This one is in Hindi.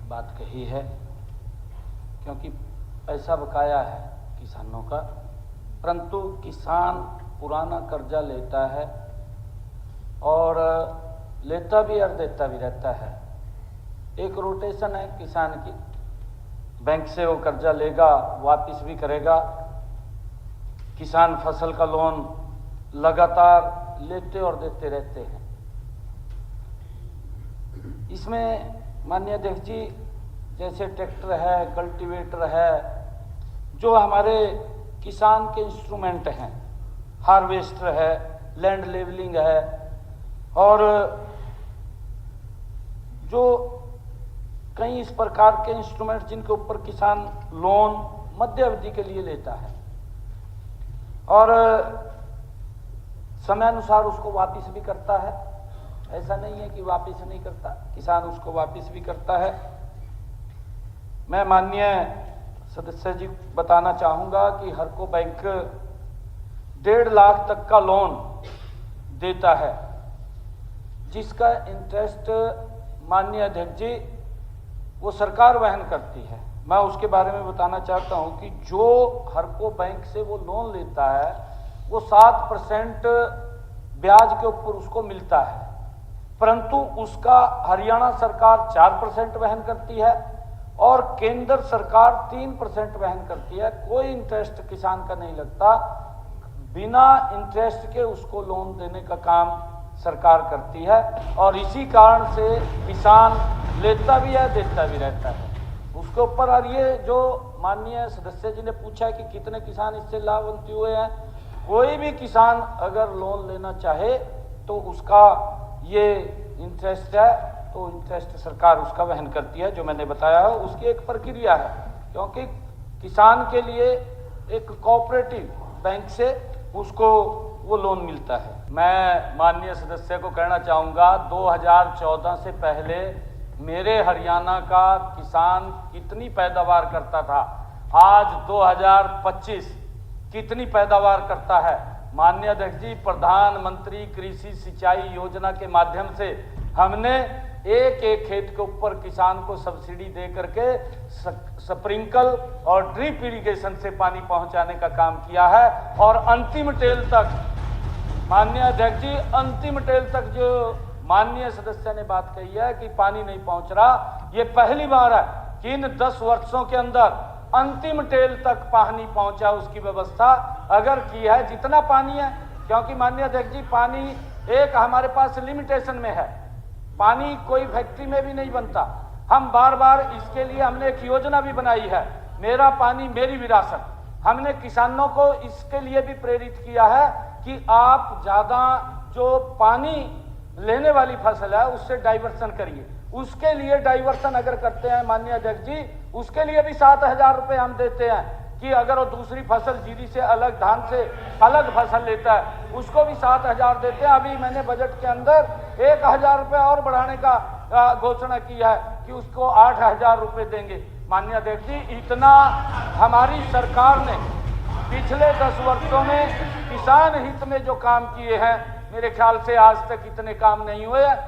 बात कही है, क्योंकि पैसा बकाया है किसानों का, परंतु किसान पुराना कर्जा लेता है और लेता भी और देता भी रहता है। एक रोटेशन है किसान की, बैंक से वो कर्जा लेगा, वापस भी करेगा। किसान फसल का लोन लगातार लेते और देते रहते हैं। इसमें माननीय अध्यक्ष जी, जैसे ट्रैक्टर है, कल्टीवेटर है, जो हमारे किसान के इंस्ट्रूमेंट हैं, हार्वेस्टर है, लैंड लेवलिंग है, और जो कई इस प्रकार के इंस्ट्रूमेंट जिनके ऊपर किसान लोन मध्य अवधि के लिए लेता है और समय अनुसार उसको वापस भी करता है। ऐसा नहीं है कि वापस नहीं करता, किसान उसको वापस भी करता है। मैं माननीय सदस्य जी बताना चाहूँगा कि हरको बैंक 1.5 लाख तक का लोन देता है, जिसका इंटरेस्ट माननीय अध्यक्ष जी वो सरकार वहन करती है। मैं उसके बारे में बताना चाहता हूँ कि जो हरको बैंक से वो लोन लेता है वो 7% ब्याज के ऊपर उसको मिलता है, परंतु उसका हरियाणा सरकार 4% वहन करती है और केंद्र सरकार 3% वहन करती है। कोई इंटरेस्ट किसान का नहीं लगता, बिना इंटरेस्ट के उसको लोन देने का काम सरकार करती है और इसी कारण से किसान लेता भी है, देता भी रहता है उसके ऊपर। और ये जो माननीय सदस्य जी ने पूछा कि कितने किसान इससे लाभान्वित हुए हैं, कोई भी किसान अगर लोन लेना चाहे तो उसका ये इंटरेस्ट है, तो इंटरेस्ट सरकार उसका वहन करती है। जो मैंने बताया है उसकी एक प्रक्रिया है, क्योंकि किसान के लिए एक कोऑपरेटिव बैंक से उसको वो लोन मिलता है। मैं माननीय सदस्य को कहना चाहूँगा, 2014 से पहले मेरे हरियाणा का किसान कितनी पैदावार करता था, आज 2025 कितनी पैदावार करता है। माननीय अध्यक्ष जी, प्रधानमंत्री कृषि सिंचाई योजना के माध्यम से हमने एक एक खेत के ऊपर किसान को सब्सिडी दे करके स्प्रिंकल और ड्रिप इरिगेशन से पानी पहुंचाने का काम किया है और अंतिम टेल तक, माननीय अध्यक्ष जी, अंतिम टेल तक जो माननीय सदस्य ने बात कही है कि पानी नहीं पहुंच रहा, ये पहली बार है कि इन 10 वर्षों के अंदर अंतिम टेल तक पानी पहुंचा, उसकी व्यवस्था अगर की है जितना पानी है। क्योंकि माननीय अध्यक्ष जी, पानी एक हमारे पास लिमिटेशन में है, पानी कोई फैक्ट्री में भी नहीं बनता। हम बार बार इसके लिए हमने एक योजना भी बनाई है, मेरा पानी मेरी विरासत। हमने किसानों को इसके लिए भी प्रेरित किया है कि आप ज़्यादा जो पानी लेने वाली फसल है उससे डाइवर्सन करिए। उसके लिए डाइवर्सन अगर करते हैं माननीय अध्यक्ष जी, उसके लिए भी 7,000 रुपये हम देते हैं कि अगर वो दूसरी फसल जीरी से अलग, धान से अलग फसल लेता है उसको भी 7,000 देते हैं। अभी मैंने बजट के अंदर 1,000 रुपये और बढ़ाने का घोषणा की है कि उसको 8,000 रुपये देंगे। माननीय अध्यक्ष जी, इतना हमारी सरकार ने पिछले 10 वर्षों में किसान हित में जो काम किए हैं, मेरे ख्याल से आज तक इतने काम नहीं हुए हैं।